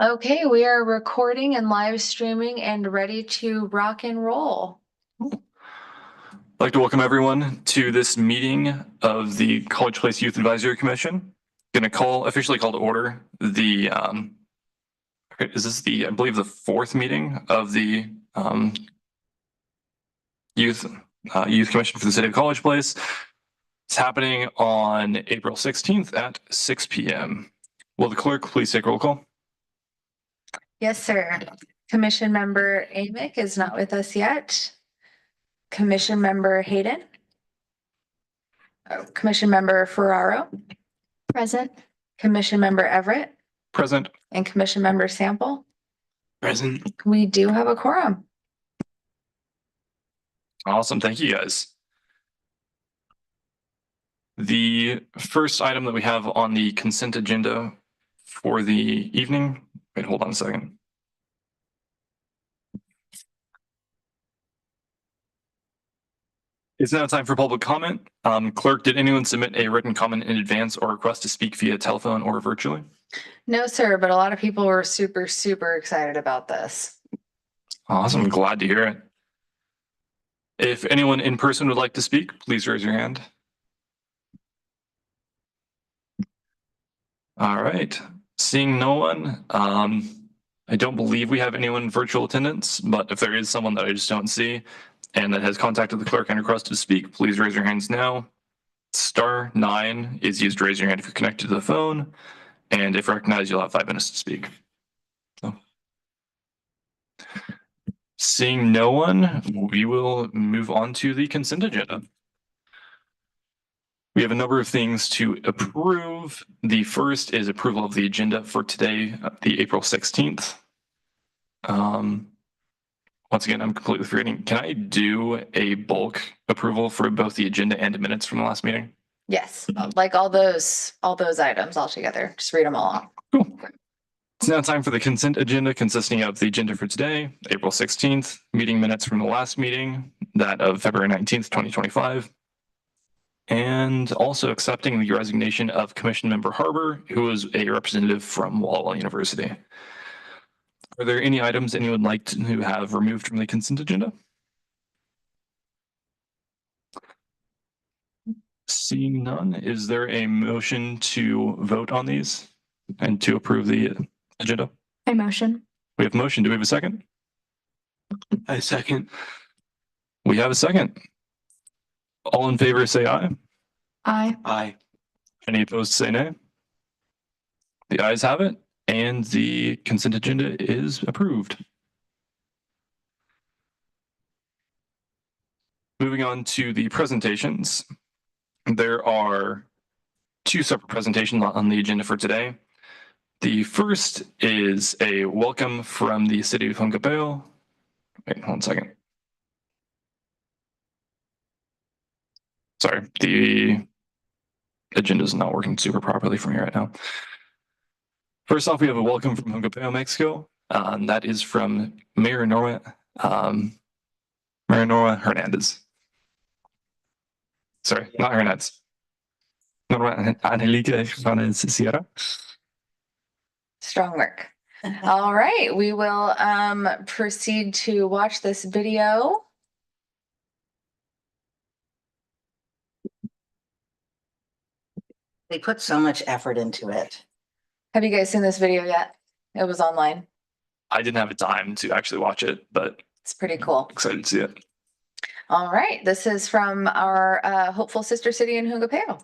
Okay, we are recording and live streaming and ready to rock and roll. I'd like to welcome everyone to this meeting of the College Place Youth Advisory Commission. Going to officially call to order the is this I believe the fourth meeting of the youth commission for the city of College Place. It's happening on April 16th at 6 p.m. Will the clerk please take roll call? Yes, sir. Commission member Amick is not with us yet. Commission member Hayden. Commission member Ferraro. Present. Commission member Everett Present. and commission member Sample. Present. We do have a quorum. Awesome. Thank you guys. The first item that we have on the consent agenda for the evening. Wait, hold on a second. It's now time for public comment. Clerk, did anyone submit a written comment in advance or request to speak via telephone or virtually? No, sir, but a lot of people were super, super excited about this. Awesome. Glad to hear it. If anyone in person would like to speak, please raise your hand. All right. Seeing no one, I don't believe we have anyone in virtual attendance, but if there is someone that I just don't see and that has contacted the clerk and requested to speak, please raise your hands now. *9 is used to raise your hand if you're connected to the phone, and if recognized, you'll have 5 minutes to speak. So. Seeing no one, we will move on to the consent agenda. We have a number of things to approve. The first is approval of the agenda for today, the April 16th. Once again, I'm completely forgetting. Can I do a bulk approval for both the agenda and the minutes from the last meeting? Yes, like all those items all together. Just read them all off. Cool. It's now time for the consent agenda, consisting of the agenda for today, April 16th, meeting minutes from the last meeting, that of February 19th, 2025, and also accepting the resignation of Commission Member Harbor, who is a representative from Walla Walla University. Are there any items anyone would like to have removed from the consent agenda? Seeing none, is there a motion to vote on these and to approve the agenda? I motion. We have motion. Do we have a second? I second. We have a second. All in favor say aye. Aye. Aye. Any opposed say nay. The ayes have it, and the consent agenda is approved. Moving on to the presentations. There are 2 separate presentations on the agenda for today. The first is a welcome from the city of Hunkapeo. Wait, hold on a second. Sorry, the agenda is not working super properly for me right now. First off, we have a welcome from Hunkapeo, Mexico. That is from Mayor Norma Hernandez. Sorry, not Hernandez. Norma Angelica Hernandez Sierra. Strong work. All right, we will proceed to watch this video. They put so much effort into it. Have you guys seen this video yet? It was online. I didn't have time to actually watch it, but It's pretty cool. excited to see it. All right, this is from our hopeful sister city in Hunkapeo.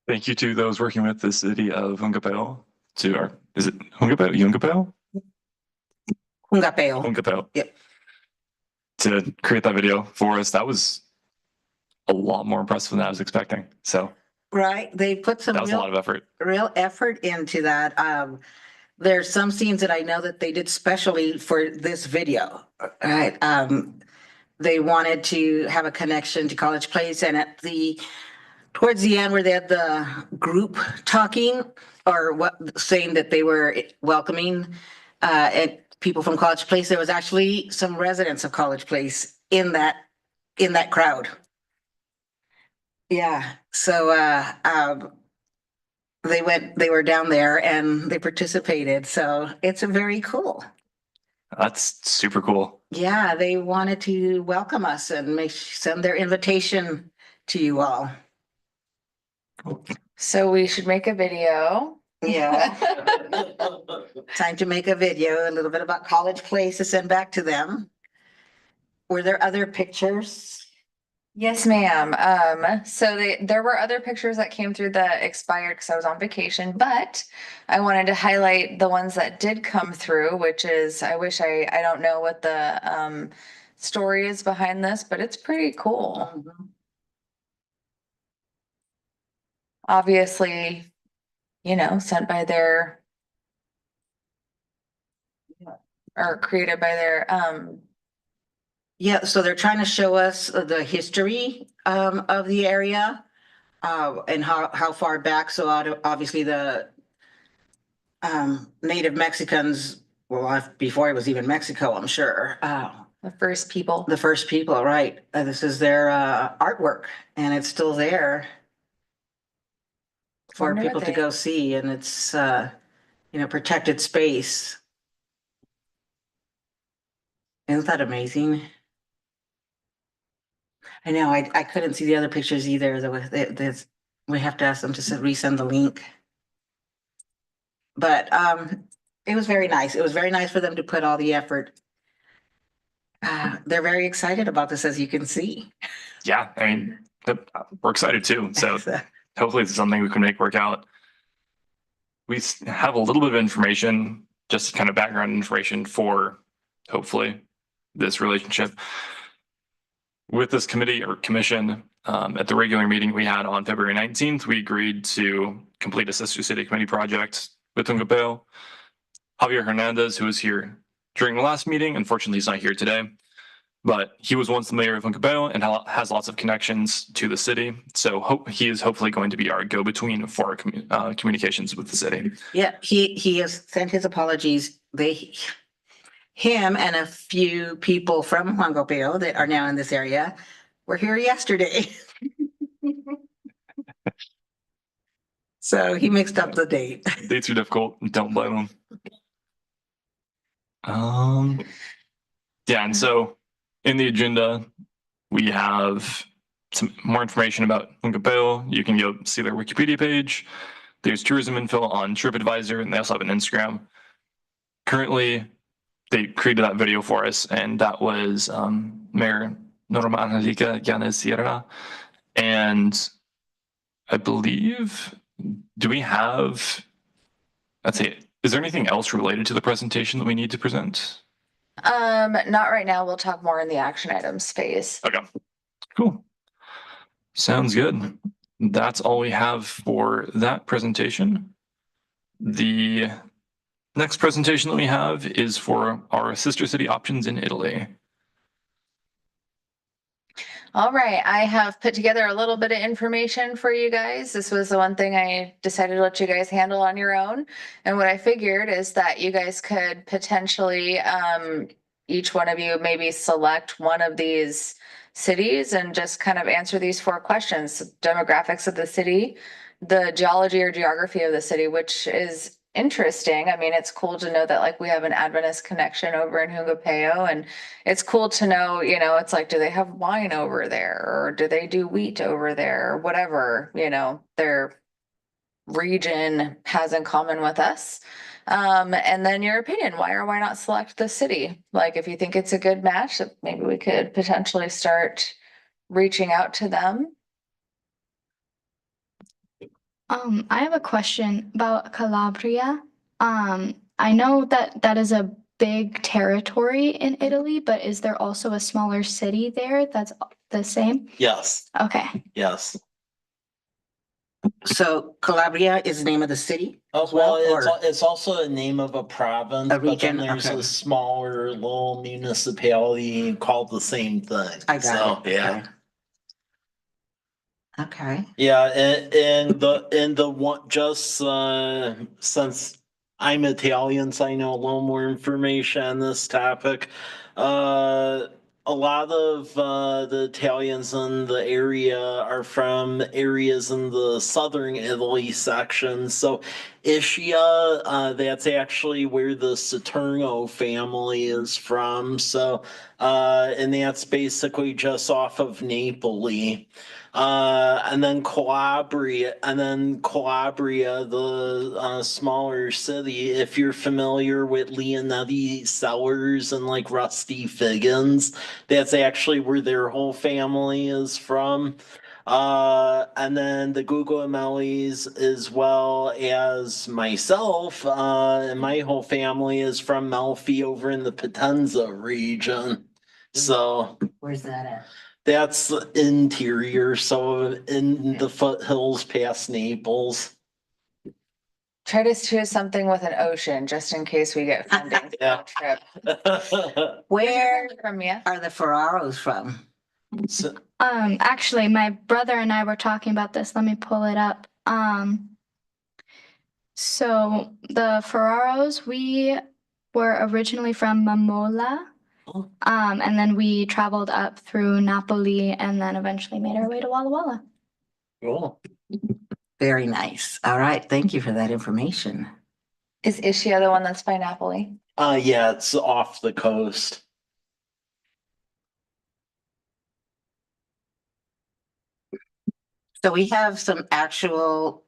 Thank you to those working with the city of Hungapao is it Hungapao? Yungapao? Hungapeo. Hungapao. Yep. To create that video for us. That was a lot more impressive than I was expecting. So Right, they put some that was a lot of effort. real effort into that. There's some scenes that I know that they did specially for this video, right? They wanted to have a connection to College Place, and towards the end where they had the group talking or saying that they were welcoming and people from College Place, there was actually some residents of College Place in that crowd. Yeah, so they were down there and they participated, so it's a very cool. That's super cool. Yeah, they wanted to welcome us and send their invitation to you all. So we should make a video. Yeah. Time to make a video, a little bit about College Place to send back to them. Were there other pictures? Yes, ma'am. So there were other pictures that came through that expired because I was on vacation, but I wanted to highlight the ones that did come through, which is, I don't know what the story is behind this, but it's pretty cool. Mhm. Obviously, sent by their or created by their Yeah, so they're trying to show us the history of the area and how far back. So obviously the Native Mexicans, well, before it was even Mexico, I'm sure. the first people. The first people, right? This is their artwork, and it's still there for Wonder what people to they- go see, and it's protected space. Isn't that amazing? I know, I couldn't see the other pictures either. We have to ask them to resend the link. But it was very nice. It was very nice for them to put all the effort. They're very excited about this, as you can see. Yeah, I mean, we're excited too. So hopefully it's something we can make work out. We have a little bit of information, just kind of background information for hopefully this relationship. With this committee or commission, at the regular meeting we had on February 19th, we agreed to complete a sister city committee project with Hungapao. Javier Hernandez, who was here during the last meeting, unfortunately he's not here today, but he was once the mayor of Hungapao and has lots of connections to the city. So he is hopefully going to be our go-between for our communications with the city. Yeah, he has sent his apologies. Him and a few people from Hungapao that are now in this area were here yesterday. So he mixed up the date. Dates are difficult. Don't blame them. Yeah, and so in the agenda, we have some more information about Hungapao. You can go see their Wikipedia page. There's tourism info on TripAdvisor, and they also have an Instagram. Currently, they created that video for us, and that was Mayor Norma Angelica Yanez Sierra. And I believe, do we have, let's see, is there anything else related to the presentation that we need to present? Not right now. We'll talk more in the action items phase. Okay, cool. Sounds good. That's all we have for that presentation. The next presentation that we have is for our sister city options in Italy. All right, I have put together a little bit of information for you guys. This was the one thing I decided to let you guys handle on your own. And what I figured is that you guys could potentially, each one of you maybe select one of these cities and just kind of answer these 4 questions: demographics of the city, the geology or geography of the city, which is interesting. I mean, it's cool to know that like we have an Adventist connection over in Hungapao, and it's cool to know, it's like, do they have wine over there, or do they do wheat over there, or whatever, their region has in common with us. And then your opinion, why or why not select the city? Like, if you think it's a good match, maybe we could potentially start reaching out to them. I have a question about Calabria. I know that that is a big territory in Italy, but is there also a smaller city there that's the same? Yes, Okay. yes. So Calabria is the name of the city? Oh, as well, or- it's also the name of a province, A but then region, there's okay. a smaller little municipality called the same thing. I got So, it. yeah. Okay. Okay. Yeah, and the one just since I'm Italian, so I know a little more information on this topic. A lot of the Italians in the area are from areas in the southern Italy section. So Ischia, that's actually where the Saturno family is from. So and that's basically just off of Napoli. And then Calabria, the smaller city. If you're familiar with Leonetti Cellars and like Rusty Figgins, that's actually where their whole family is from. And then the Guglielmellis, as well as myself, and my whole family is from Melfi over in the Potenza region. So Where's that at? that's the interior, so in the foothills past Naples. Try to choose something with an ocean, just in case we get funding for Yeah. the trip. Where From you? are the Ferraros from? So, Actually, my brother and I were talking about this. Let me pull it up. So the Ferraros, we were originally from Mamola. Oh. And then we traveled up through Napoli and then eventually made our way to Walla Walla. cool. Very nice. All right. Thank you for that information. Is Ischia the one that's by Napoli? Yeah, it's off the coast. So we have some actual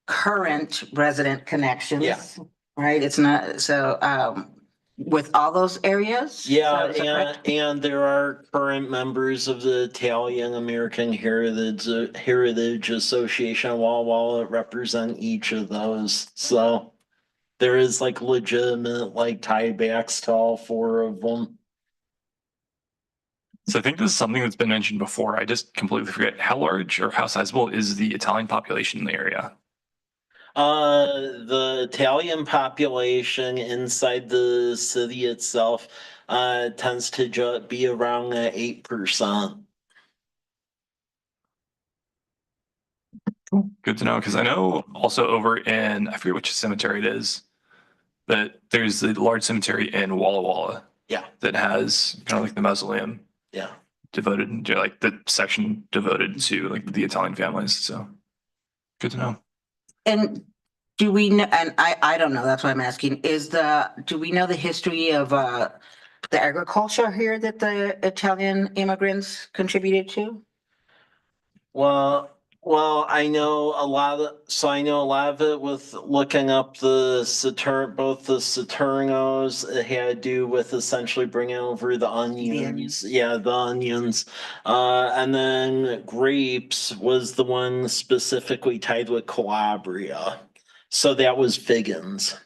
current resident connections. Yeah. Right? It's not, so, with all those areas? Yeah, Is that correct? and there are current members of the Italian American Heritage Association of Walla Walla that represent each of those. So there is like legitimate like tiebacks to all four of them. So I think this is something that's been mentioned before. I just completely forget how large or how sizable is the Italian population in the area. The Italian population inside the city itself tends to be around 8%. Good to know, because I know also over in, I forget which cemetery it is, but there's a large cemetery in Walla Walla Yeah, that has kind of like the mausoleum yeah. devoted to like the section devoted to like the Italian families. So good to know. And do we know, and I don't know, that's why I'm asking, do we know the history of, the agriculture here that the Italian immigrants contributed to? Well, I know a lot of it with looking up both the Saturnos. It had to do with essentially bringing over the onions. Yeah, the onions. And then grapes was the one specifically tied with Calabria. So that was Figgins.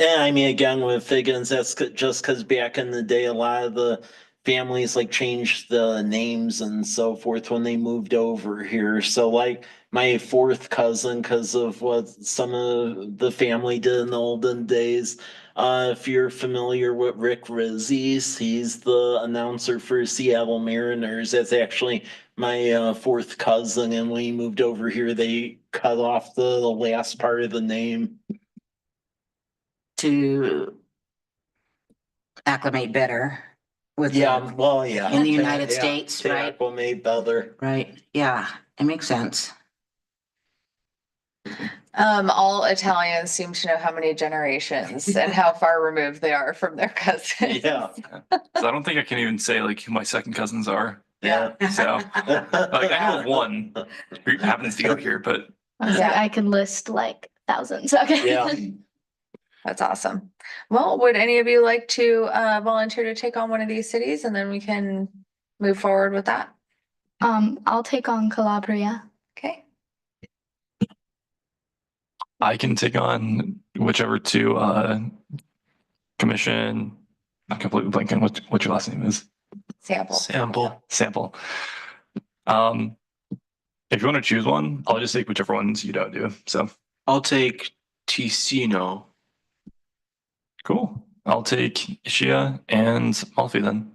And I mean, again, with Figgins, that's just because back in the day, a lot of the families like changed the names and so forth when they moved over here. So, like my fourth cousin, because of what some of the family did in the olden days. If you're familiar with Rick Rizzies, he's the announcer for Seattle Mariners. That's actually my fourth cousin, and when he moved over here, they cut off the last part of the name. To acclimate better with Yeah, them well, yeah. in the United Yeah, States, to right? acclimate better. Right, yeah, it makes sense. All Italians seem to know how many generations and how far removed they are from their cousins. Yeah, So I don't think I can even say like who my second cousins are. yeah. So like I know of one who happens to go here, but I was like, Yeah. I can list like thousands. Okay. Yeah. That's awesome. Well, would any of you like to volunteer to take on one of these cities and then we can move forward with that? I'll take on Calabria. Okay. I can take on whichever two, commission. I'm completely blanking what your last name is. Sample. Sample. If you want to choose one, I'll just take whichever ones you don't do. So I'll take Ticino. cool. I'll take Ishia and Malfi then.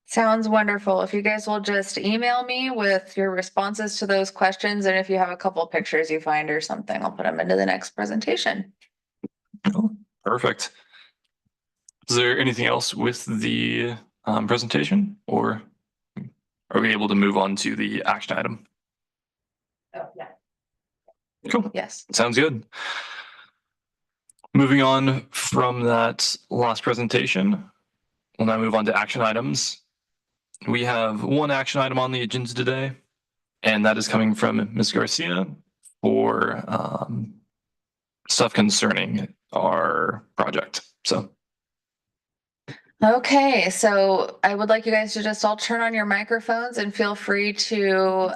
Sounds wonderful. If you guys will just email me with your responses to those questions, and if you have a couple of pictures you find or something, I'll put them into the next presentation. Cool. Perfect. Is there anything else with the presentation, or are we able to move on to the action item? Oh, yeah. Cool. Yes. Sounds good. Moving on from that last presentation, we'll now move on to action items. We have one action item on the agenda today, and that is coming from Ms. Garcia for stuff concerning our project. So Okay, so I would like you guys to just all turn on your microphones and feel free to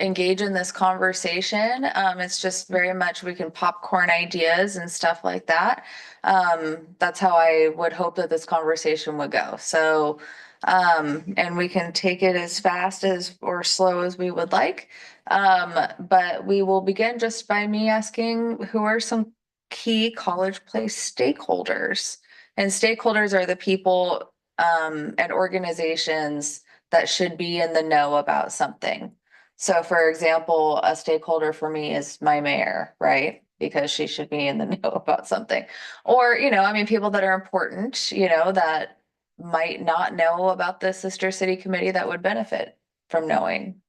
engage in this conversation. It's just very much we can popcorn ideas and stuff like that. That's how I would hope that this conversation would go. So, and we can take it as fast as or slow as we would like. But we will begin just by me asking who are some key College Place stakeholders? And stakeholders are the people and organizations that should be in the know about something. So for example, a stakeholder for me is my mayor, right? Because she should be in the know about something. Or, I mean, people that are important, that might not know about the sister city committee that would benefit from knowing.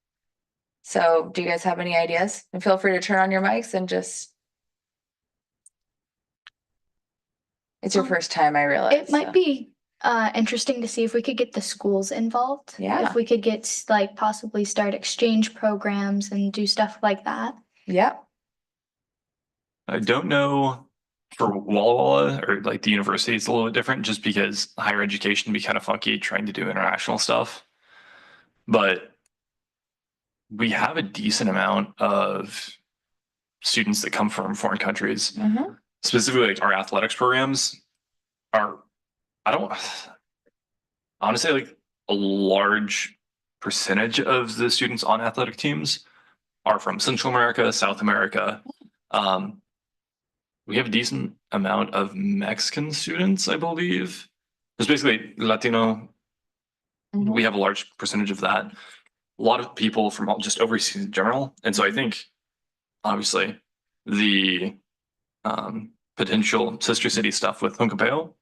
So do you guys have any ideas? And feel free to turn on your mics and just. It's your first time, I realize. It might be interesting to see if we could get the schools involved. Yeah. If we could get possibly start exchange programs and do stuff like that. Yep. I don't know for Walla Walla or like the university, it's a little bit different just because higher education can be kind of funky trying to do international stuff. But we have a decent amount of students that come from foreign countries. Mm-hmm. Specifically, like our athletics programs are, honestly, like a large percentage of the students on athletic teams are from Central America, South America. We have a decent amount of Mexican students, I believe. There's basically Latino. Mm-hmm. We have a large percentage of that. A lot of people from just overseas in general. And so I think, obviously, the potential sister city stuff with Huncapao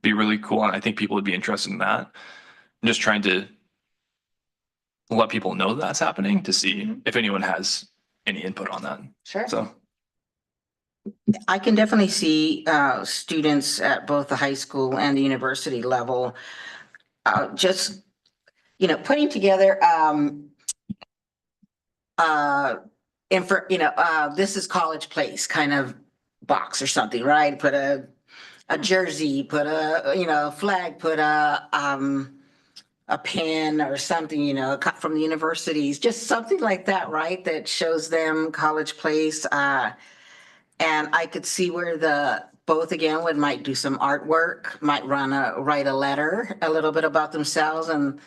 be really cool. And I think people would be interested in that. I'm just trying to let people know that's happening to see if anyone has any input on that. Sure. So I can definitely see students at both the high school and the university level just, putting together this is College Place kind of box or something, right? Put a jersey, put a flag, put a pen or something, cut from the universities, just something like that, right? That shows them College Place. And I could see where both again might do some artwork, might write a letter, a little bit about themselves and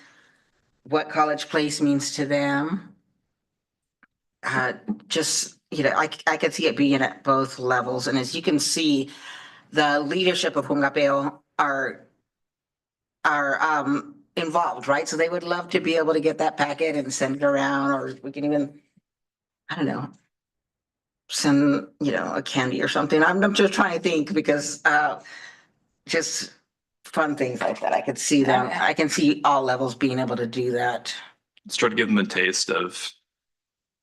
what College Place means to them. Just, I could see it being at both levels. And as you can see, the leadership of Huncapao are involved, right? So they would love to be able to get that packet and send it around, or we can even, I don't know, send, a candy or something. I'm just trying to think because just fun things like that. I could see them. Okay. I can see all levels being able to do that. let's try to give them a taste of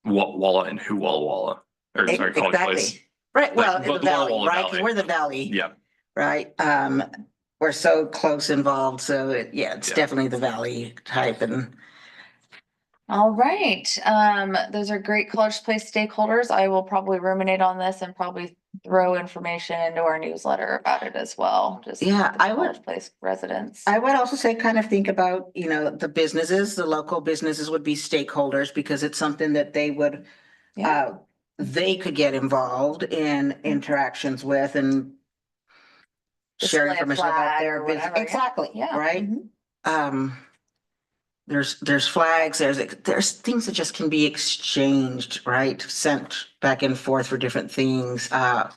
what Walla and who Walla Walla, or sorry, College Exactly. Place. Right. Well, Like, in the the Walla valley, Walla right? 'Cause Valley. we're the valley, Yeah. right? We're so close involved. So it's Yeah. definitely the valley type. And All right. Those are great College Place stakeholders. I will probably ruminate on this and probably throw information into our newsletter about it as well, just. Yeah, to I would- College Place residents. I would also say kind of think about, the businesses, the local businesses would be stakeholders because it's something that they would, Yeah, they could get involved in interactions with and share Display a information about flag their or business. whatever, yeah. Exactly, Yeah. right? Mhm. There's flags, there's things that just can be exchanged, right? Sent back and forth for different things. And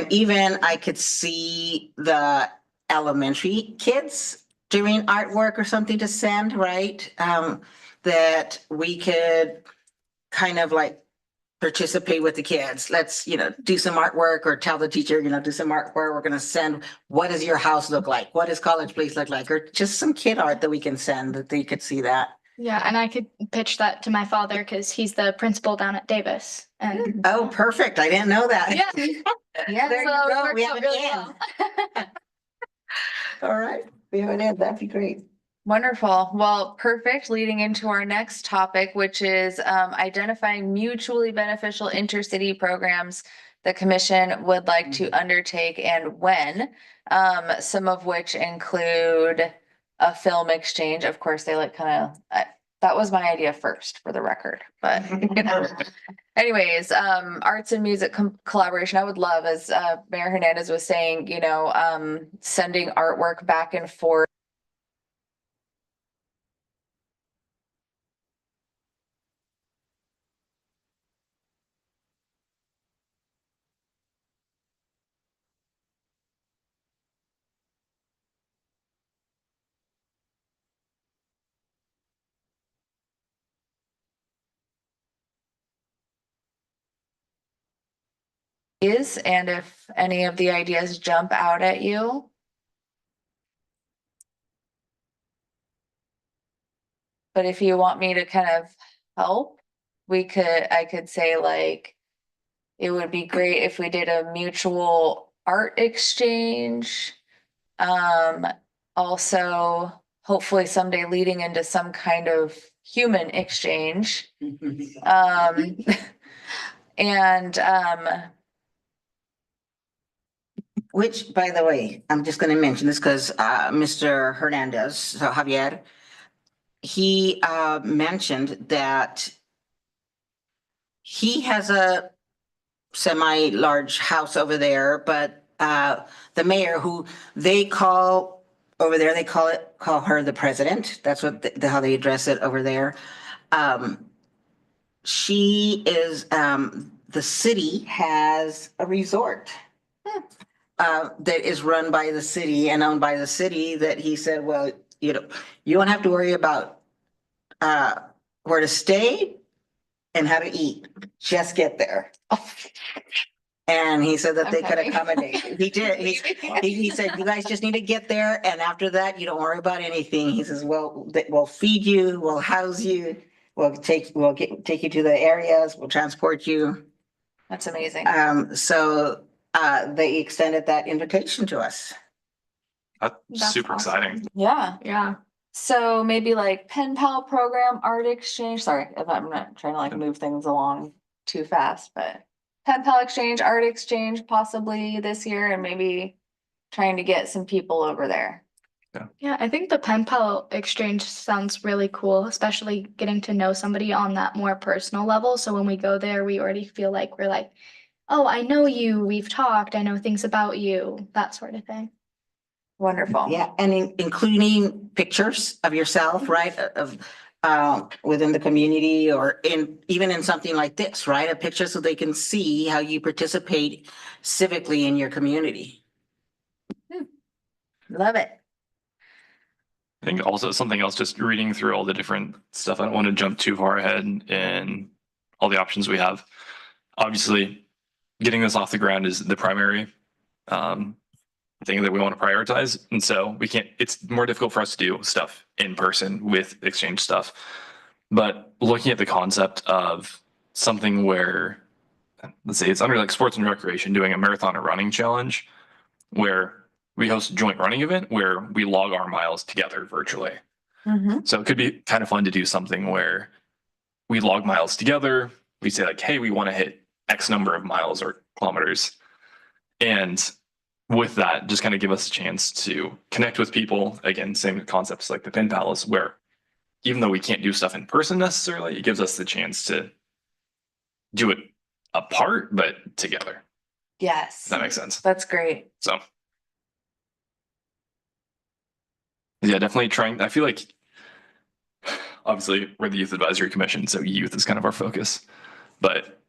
even I could see the elementary kids doing artwork or something to send, right? That we could kind of like participate with the kids. Let's, do some artwork or tell the teacher, do some artwork. We're gonna send, what does your house look like? What does College Place look like? Or just some kid art that we can send that they could see that. Yeah, and I could pitch that to my father because he's the principal down at Davis. And Oh, perfect. I didn't know that. yeah, Yeah. There you so it go. works We have out an really end. well. All right. We have an end. That'd be great. Wonderful. Well, perfect. Leading into our next topic, which is identifying mutually beneficial intercity programs the commission would like to undertake and when. Some of which include a film exchange. Of course, they like kind of, that was my idea first for the record, but anyways, arts and music collaboration. I would love, as Mayor Hernandez was saying, sending artwork back and forth. And if any of the ideas jump out at you. But if you want me to kind of help, I could say like, it would be great if we did a mutual art exchange. Also hopefully someday leading into some kind of human exchange. And Which, by the way, I'm just gonna mention this because Mr. Hernandez, so Javier, he mentioned that he has a semi-large house over there, but the mayor who they call over there, they call her the president. That's what how they address it over there. She is the city has a resort that is run by the city and owned by the city that he said, well, you don't have to worry about where to stay and how to eat. Just get there. And he said that they could Okay. accommodate. He did. He said, you guys just need to get there. And after that, you don't worry about anything. He says, well, we'll feed you, we'll house you, we'll take you to the areas, we'll transport you. that's amazing. So they extended that invitation to us. That's That's super awesome. exciting. Yeah. Yeah. So maybe like pen pal program, art exchange. Sorry if I'm not trying to like move things along too fast, but pen pal exchange, art exchange possibly this year and maybe trying to get some people over there. Yeah, I think the pen pal exchange sounds really cool, especially getting to know somebody on that more personal level. So when we go there, we already feel like we're like, oh, I know you, we've talked, I know things about you, that sort of thing. Wonderful. Yeah, and including pictures of yourself, right, of within the community or even in something like this, right? A picture so they can see how you participate civically in your community. Love it. I think also something else, just reading through all the different stuff. I don't want to jump too far ahead in all the options we have. Obviously, getting this off the ground is the primary thing that we want to prioritize. And so it's more difficult for us to do stuff in person with exchange stuff. But looking at the concept of something where, let's say it's under like sports and recreation, doing a marathon or running challenge where we host a joint running event where we log our miles together virtually. Mhm. So it could be kind of fun to do something where we log miles together. We say like, hey, we want to hit X number of miles or kilometers. And with that, just kind of give us a chance to connect with people. Again, same concepts like the Pen Palace, where even though we can't do stuff in person necessarily, it gives us the chance to do it apart, but together. Yes, If that makes sense. that's great. So, yeah, definitely trying. I feel like obviously we're the Youth Advisory Commission, so youth is kind of our focus. But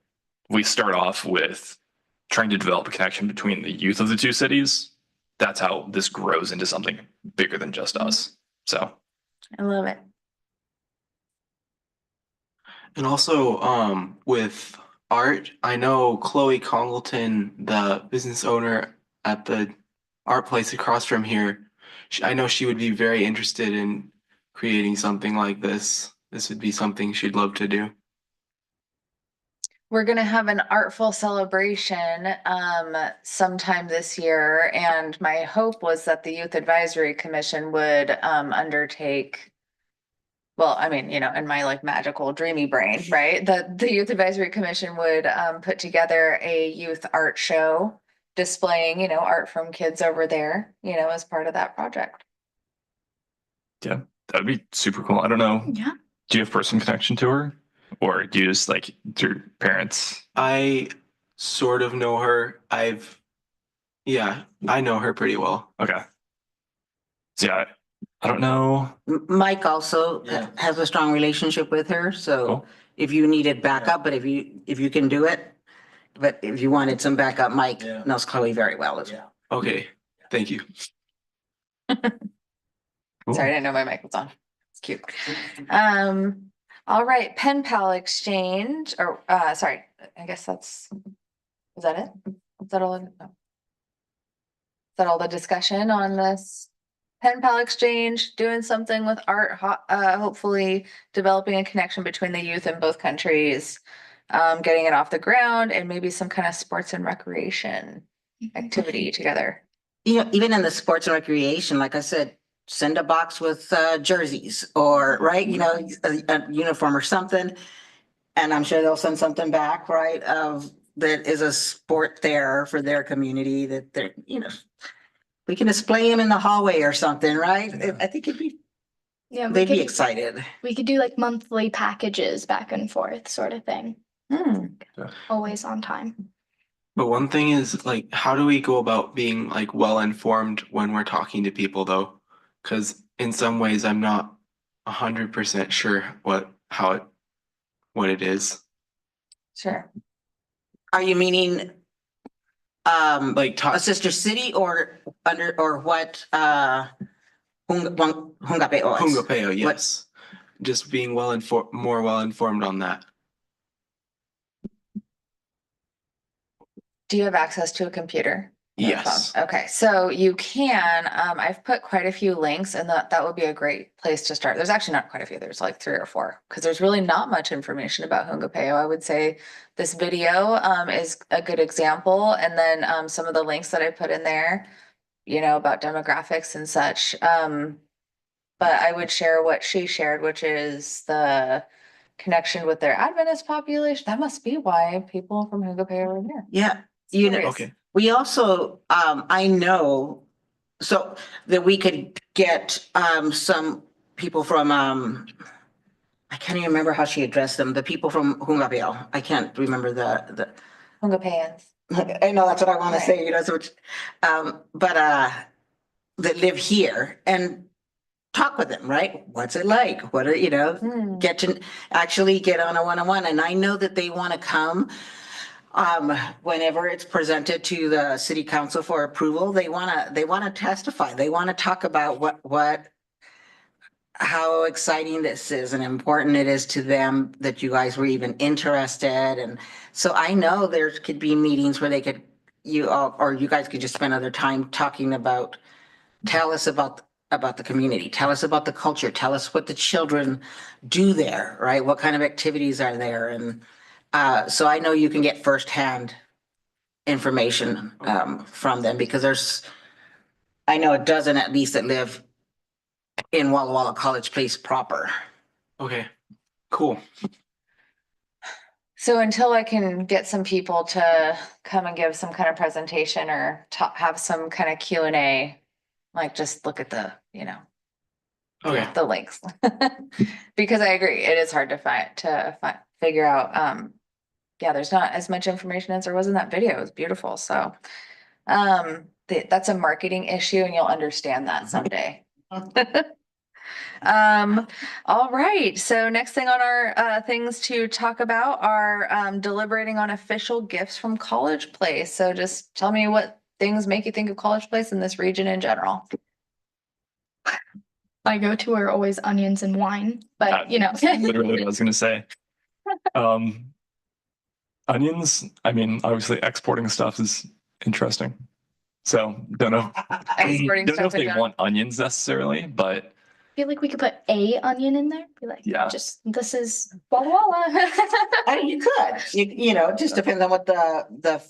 we start off with trying to develop a connection between the youth of the two cities. That's how this grows into something bigger than just us. So, I love it. And also, with art, I know Chloe Congleton, the business owner at the art place across from here. I know she would be very interested in creating something like this. This would be something she'd love to do. We're gonna have an artful celebration sometime this year, and my hope was that the Youth Advisory Commission would undertake. Well, I mean, in my like magical dreamy brain, right? The Youth Advisory Commission would put together a youth art show displaying, art from kids over there, as part of that project. yeah, that'd be super cool. I don't know. Yeah. Do you have personal connection to her? Or do you just like through parents? I sort of know her. Yeah, I know her pretty well. Okay. So yeah, I don't know. Mike also Yeah. has a strong relationship with her, so Cool. if you needed backup, but if you can do it, but if you wanted some backup, Mike Yeah. knows Chloe very well as well. Okay, thank you. Cool. Sorry, I didn't know my mic was on. It's cute. All right, pen pal exchange, or sorry, I guess is that it? Is that all? No. Is that all the discussion on this? Pen pal exchange, doing something with art, hopefully developing a connection between the youth in both countries, getting it off the ground, and maybe some kind of sports and recreation activity together. Even in the sports and recreation, like I said, send a box with jerseys or, right, a uniform or something. And I'm sure they'll send something back, right, that is a sport there for their community that they're, we can display them in the hallway or something, right? I think Yeah, they'd be excited. we could do like monthly packages back and forth sort of thing, always on time. But one thing is like, how do we go about being like well informed when we're talking to people though? Because in some ways, I'm not 100% sure what it is. Sure. Are you meaning Like a talk. sister city or what Hungapeo is? Hungapeo, yes. Just being more well informed on that. Do you have access to a computer? or a Yes. phone? Okay, so you can, I've put quite a few links and that would be a great place to start. There's actually not quite a few, there's like 3 or 4, because there's really not much information about Hungapeo. I would say this video is a good example, and then some of the links that I put in there, about demographics and such. But I would share what she shared, which is the connection with their Adventist population. That must be why people from Hungapeo are here. Yeah, Curious. Okay. we also, I know, so that we could get some people from, I can't even remember how she addressed them, the people from Hungapeo. I can't remember the, Hungapeans. I know that's what I want Right. to say, so, but that live here and talk with them, right? What's it like? What are, Hmm. get to actually get on a one-on-one. And I know that they want to come whenever it's presented to the city council for approval, they want to testify. They want to talk about how exciting this is and important it is to them that you guys were even interested. And so I know there could be meetings where you guys could just spend other time talking about, tell us about the community, tell us about the culture, tell us what the children do there, right? What kind of activities are there? And so I know you can get firsthand information from them, because I know a dozen at least that live in Walla Walla College Place proper. Okay. Cool. So until I can get some people to come and give some kind of presentation or have some kind of Q&A, like just look at the, Okay. the links. Because I agree, it is hard to figure out, yeah, there's not as much information as there was in that video. It was beautiful. So, that's a marketing issue and you'll understand that someday. All right. So next thing on our things to talk about are deliberating on official gifts from College Place. So just tell me what things make you think of College Place in this region in general. My go-to are always onions and wine, but Literally what I was gonna say. Onions, I mean, obviously exporting stuff is interesting. So don't know. Exporting Don't know if stuff in they general. want onions necessarily, but feel like we could put a onion in there. Be like, Yeah. just this is Walla Walla. I mean, you could, it just depends on what the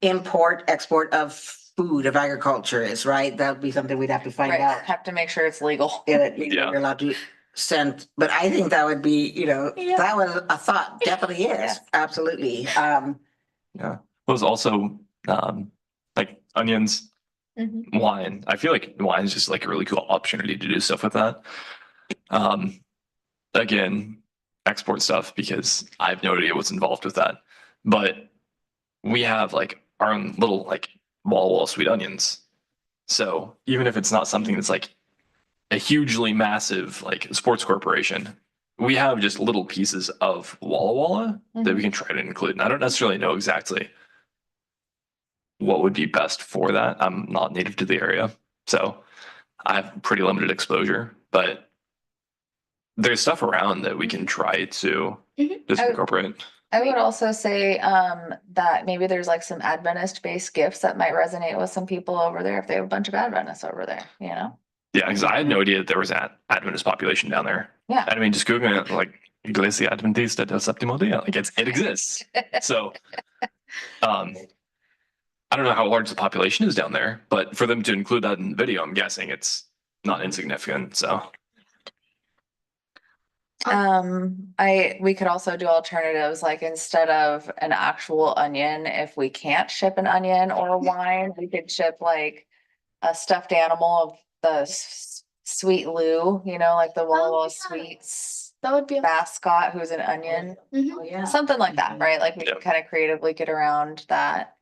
import, export of food, of agriculture is, right? That would be something we'd have to find Right, out. have to make sure it's legal. Yeah, Yeah. you're allowed to send, but I think that would be, Yeah. that was a thought, definitely is, Yeah. absolutely. was also like onions, Mhm. wine. I feel like wine is just like a really cool opportunity to do stuff with that. Again, export stuff because I have no idea what's involved with that. But we have like our own little like wall sweet onions. So even if it's not something that's like a hugely massive like sports corporation, we have just little pieces of Walla Walla that we can try to include. And I don't necessarily know exactly what would be best for that. I'm not native to the area, so I have pretty limited exposure, but there's stuff around that we can try to just I- incorporate. I would also say that maybe there's like some Adventist based gifts that might resonate with some people over there if they have a bunch of Adventists over there, Yeah, because I had no idea that there was an Adventist population down there. Yeah. I mean, just Googling it, like Iglesia Adventista del Séptimo Día, like it exists. So, I don't know how large the population is down there, but for them to include that in the video, I'm guessing it's not insignificant. So, we could also do alternatives, like instead of an actual onion, if we can't ship an onion or a wine, we could ship like a stuffed animal of the Sweet Lou, like the Walla Walla yeah. Sweets That would be mascot who's an onion, Mhm. Oh, yeah. something like that, right? Like we can Yeah. kind of creatively get around that.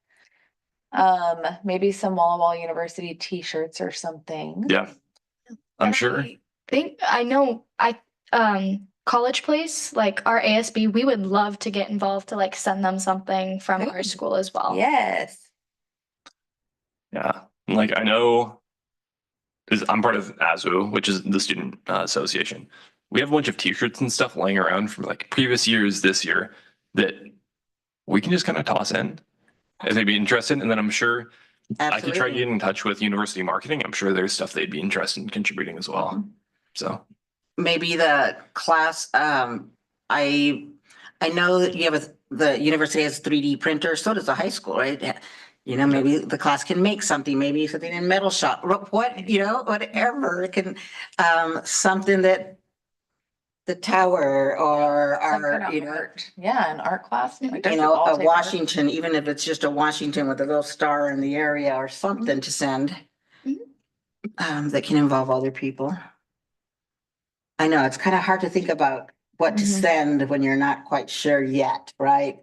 Maybe some Walla Walla University t-shirts or something. yeah, I'm And sure. I know College Place, like our ASB, we would love to get involved to like send them something from our school as well. Yes. Yeah, like I know, I'm part of ASU, which is the student association. We have a bunch of T-shirts and stuff laying around from like previous years, this year, that we can just kind of toss in if they'd be interested. And then I'm sure I could try Absolutely. getting in touch with university marketing. I'm sure there's stuff they'd be interested in contributing as well. So Maybe the class, I know that you have the university has 3D printer, so does the high school, right? Maybe the class can make something, maybe something in metal shop, whatever, it can, something that the tower or Some kind our, of art. Yeah, an art class. Like, don't you a all take art? Washington, even if it's just a Washington with a little star in the area or something to send. That can involve other people. I know, it's kind of hard to think about what to Mhm. send when you're not quite sure yet, right?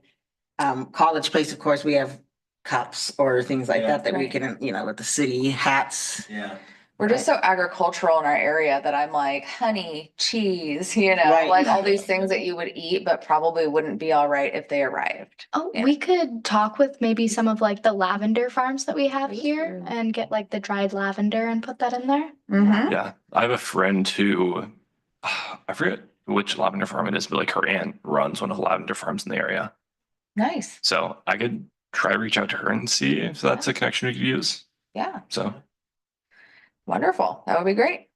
College Place, of course, we have cups or things like Yeah. that we Right. can, with the city hats. Yeah. We're just so agricultural in our area that I'm like honey, cheese, Right. like all these things that you would eat, but probably wouldn't be all right if they arrived. Oh, Yeah. we could talk with maybe some of like the lavender farms that we have here Ooh. and get like the dried lavender and put that in there. Mm-hmm. yeah, I have a friend who I forget which lavender farm it is, but like her aunt runs one of the lavender farms in the area. Nice. So I could try to reach out to her and see if that's a connection we could use. Yeah. So Wonderful. That would be great.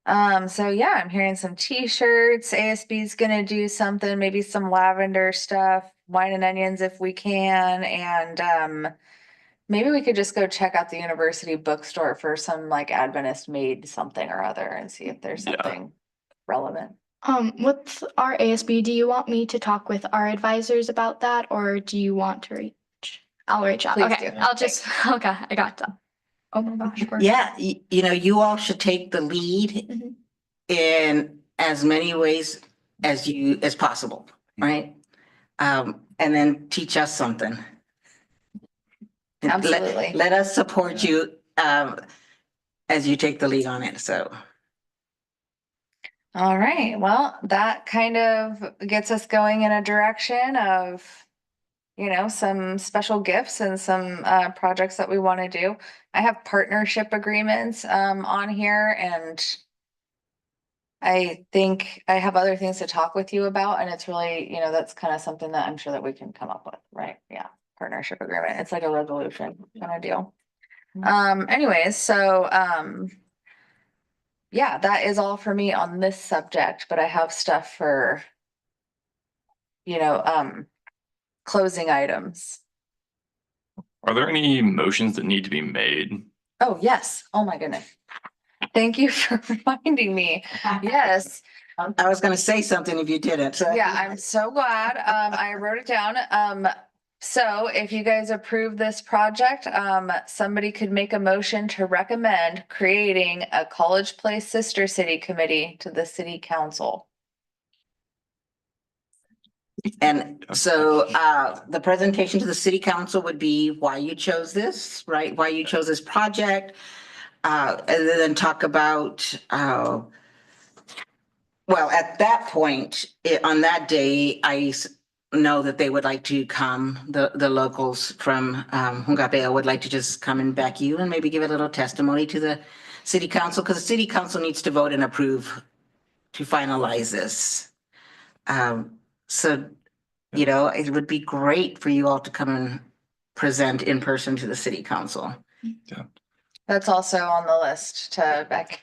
So yeah, I'm hearing some t-shirts. ASB is gonna do something, maybe some lavender stuff, wine and onions if we can, and maybe we could just go check out the university bookstore for some like Adventist made something or other and see if there's Yeah. something relevant. With our ASB, do you want me to talk with our advisors about that, or do you want to reach? I'll reach out. Please Okay, do. I'll just, okay, I got that. Oh my gosh. Yeah, you know, you all should take the lead Mhm. in as many ways as possible, right? And then teach us something. Absolutely. Let us support you, as you take the lead on it, so. All right, well, that kind of gets us going in a direction of, some special gifts and some projects that we want to do. I have partnership agreements on here, and I think I have other things to talk with you about, and it's really, that's kind of something that I'm sure that we can come up with, right? Yeah, partnership agreement. It's like a resolution kind of deal. Anyways, so yeah, that is all for me on this subject, but I have stuff for, closing items. Are there any motions that need to be made? Oh, yes. Oh, my goodness. Thank you for reminding me. Yes. I was gonna say something if you didn't. Yeah, I'm so glad. I wrote it down. So if you guys approve this project, somebody could make a motion to recommend creating a College Place Sister City Committee to the city council. And so, the presentation to the city council would be why you chose this, right? Why you chose this project. And then talk about, well, at that point, on that day, know that they would like to come, the locals from, Hungapea would like to just come and back you and maybe give a little testimony to the city council, because the city council needs to vote and approve to finalize this. So, it would be great for you all to come and present in person to the city council. That's also on the list to back.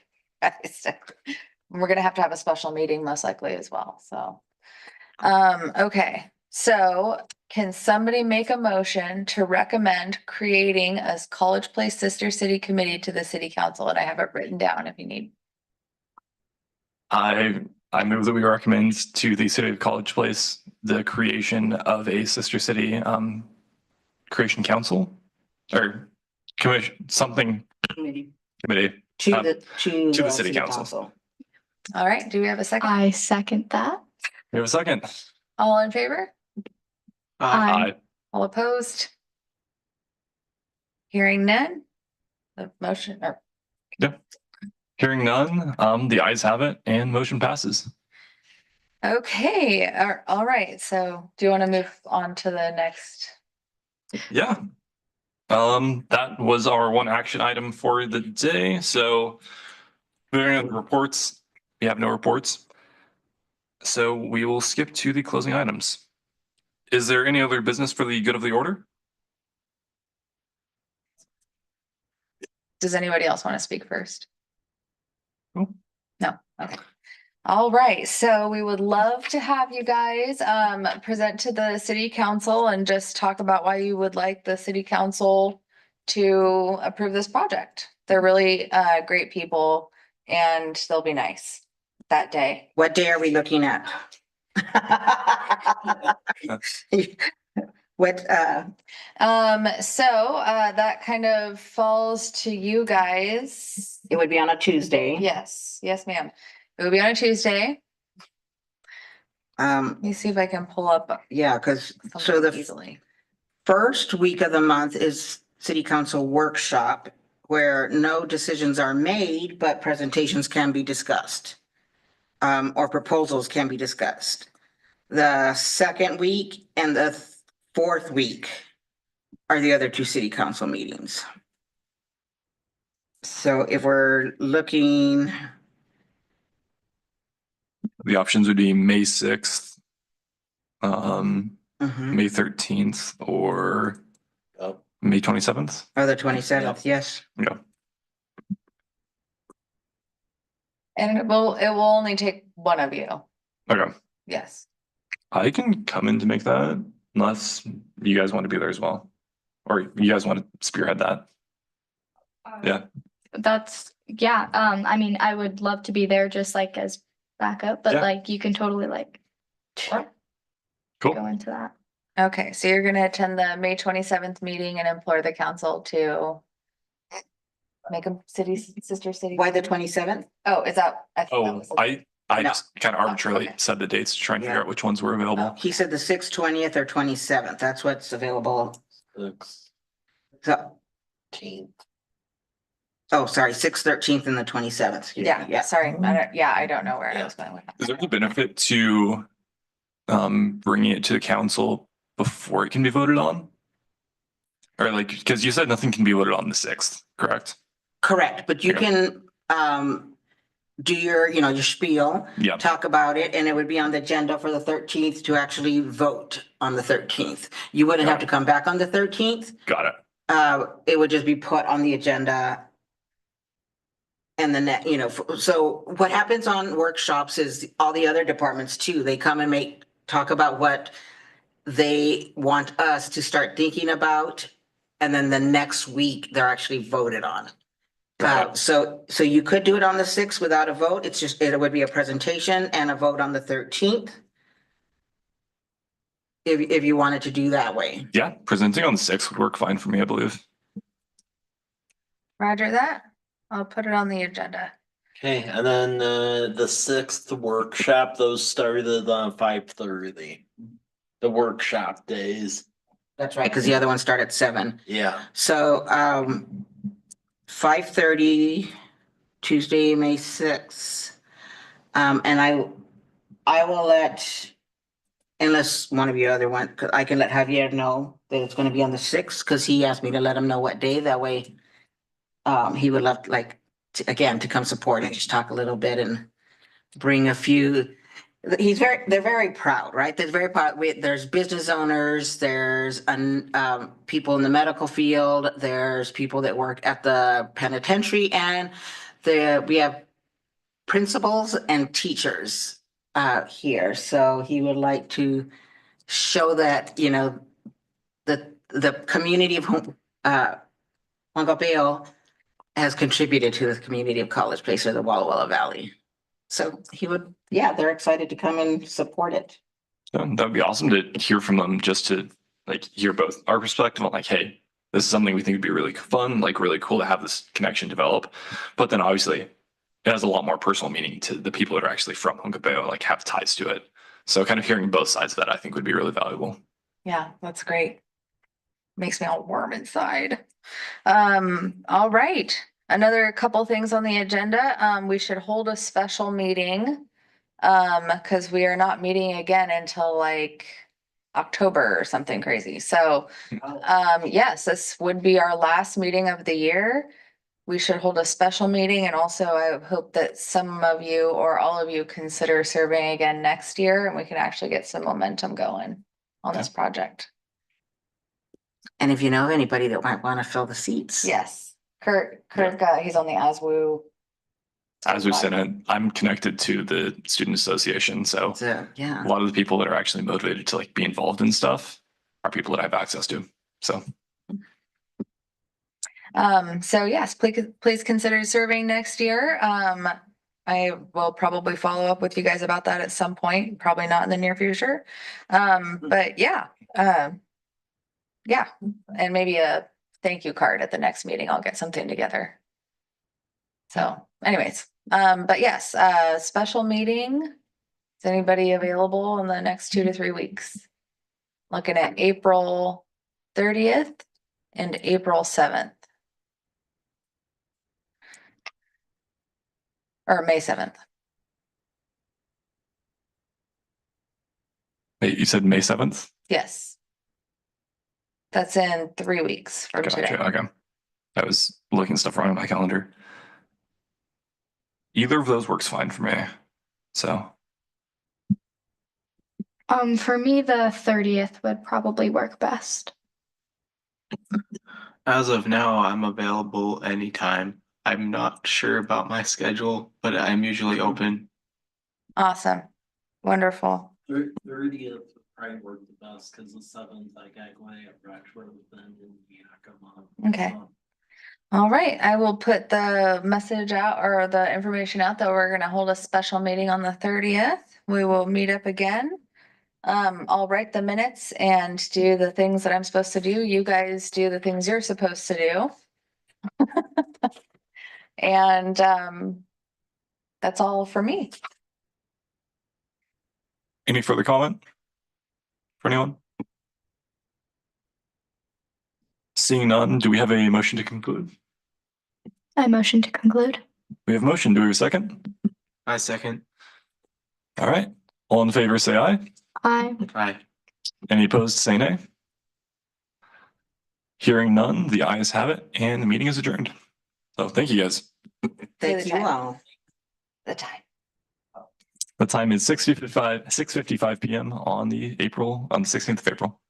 We're gonna have to have a special meeting most likely as well, so. Okay, so can somebody make a motion to recommend creating a College Place Sister City Committee to the city council? And I have it written down if you need. I move that we recommend to the city of College Place the creation of a sister city creation council or commission, something Committee. committee. To Um, the city council. All right, do we have a second? I second that. We have a second. All in favor? Aye. All opposed? Hearing none? The motion, or Hearing none, the ayes have it and motion passes. okay, all right, so do you want to move on to the next? Yeah. That was our one action item for the day. So moving on to the reports, we have no reports. So we will skip to the closing items. Is there any other business for the good of the order? Does anybody else want to speak first? No. No, okay. All right, so we would love to have you guys present to the city council and just talk about why you would like the city council to approve this project. They're really great people and they'll be nice that day. What day are we looking at? What, So that kind of falls to you guys. it would be on a Tuesday. Yes, ma'am. It will be on a Tuesday. Um, Let me see if I can pull up yeah, because so something the easily. first week of the month is city council workshop where no decisions are made, but presentations can be discussed. Or proposals can be discussed. The second week and the fourth week are the other two city council meetings. So if we're looking, The options would be May 6th, mhm, May 13th, or Oh, May 27th. or the 27th, yes. Yeah. And it will only take one of you. Okay. Yes. I can come in to make that unless you guys want to be there as well. Or you guys want to spearhead that. Yeah. That's, yeah, I mean, I would love to be there just like as backup, but Yeah. like you can totally like go Cool. into that. Okay, so you're gonna attend the May 27th meeting and implore the council to make a sister city. Why the 27th? Oh, is that? I thought that Oh, was the- I No. just kind of arbitrarily okay. said the dates to try and figure Yeah. out which ones were available. He said the 6th, 20th, or 27th. That's what's available. 16th. So, oh, sorry, 6th, 13th, and the 27th. Yeah, sorry, I don't know where I was going with Is that. there a benefit to bringing it to the council before it can be voted on? Or like, because you said nothing can be voted on the 6th, correct? Correct, but you Okay. can do your, your spiel, Yeah, talk about it, and it would be on the agenda for the 13th to actually vote on the 13th. You wouldn't have to come back on the 13th. got it. It would just be put on the agenda. And then that, so what happens on workshops is all the other departments too, they come and talk about what they want us to start thinking about. And then the next week, they're actually voted on. Got it. So you could do it on the 6th without a vote. It's just, it would be a presentation and a vote on the 13th. If you wanted to do that way. Yeah, presenting on the 6th would work fine for me, I believe. Roger that. I'll put it on the agenda. Okay, and then the 6th workshop, those started on 5:30. The workshop days. That's right, because the other ones start at 7. Yeah. So 5:30, Tuesday, May 6th. And I will let, unless one of you other one, I can let Javier know that it's gonna be on the 6th, because he asked me to let him know what day, that way. He would love, again, to come support and just talk a little bit and bring a few. They're very proud, right? They're very proud. There's business owners, there's people in the medical field, there's people that work at the penitentiary, and we have principals and teachers here. So he would like to show that, the community of Huancavelica has contributed to the community of College Place or the Walla Walla Valley. So they're excited to come and support it. So that would be awesome to hear from them, just to like hear both our perspective on like, hey, this is something we think would be really fun, like really cool to have this connection develop. But then obviously it has a lot more personal meaning to the people that are actually from Huancavelica, like have ties to it. So kind of hearing both sides of that, I think would be really valuable. Yeah, that's great. Makes me all warm inside. All right. Another couple things on the agenda. We should hold a special meeting. Because we are not meeting again until like October or something crazy. So, yes, this would be our last meeting of the year. We should hold a special meeting, and also I hope that some of you or all of you consider serving again next year, and we can actually get some momentum going on this project. And if you know of anybody that might want to fill the seats. Yes, Kurt, he's on the ASWU. As we said, I'm connected to the student association, so Yeah. a lot of the people that are actually motivated to like be involved in stuff are people that I have access to. So So yes, please consider serving next year. I will probably follow up with you guys about that at some point, probably not in the near future. But yeah, and maybe a thank you card at the next meeting. I'll get something together. So anyways, but yes, special meeting. Is anybody available in the next 2 to 3 weeks? Looking at April 30th and April 7th. Or May 7th. wait, you said May 7th? Yes. That's in 3 weeks from today. Gotcha. Okay. I was looking stuff wrong on my calendar. Either of those works fine for me. So For me, the 30th would probably work best. As of now, I'm available anytime. I'm not sure about my schedule, but I'm usually open. Awesome. Wonderful. 30th would probably work the best, because the 7th I got going at Ratchford, then in Yakima. Okay. All right, I will put the message out or the information out that we're gonna hold a special meeting on the 30th. We will meet up again. I'll write the minutes and do the things that I'm supposed to do. You guys do the things you're supposed to do. And that's all for me. Any further comment for anyone? Seeing none, do we have a motion to conclude? I motion to conclude. We have motion. Do we have a second? I second. All right. All in favor, say aye. Aye. Aye. Any opposed, say nay. Hearing none, the ayes have it, and the meeting is adjourned. So thank you, guys. Thank you all. The time. The time is 6:55 p.m. on the 16th of April.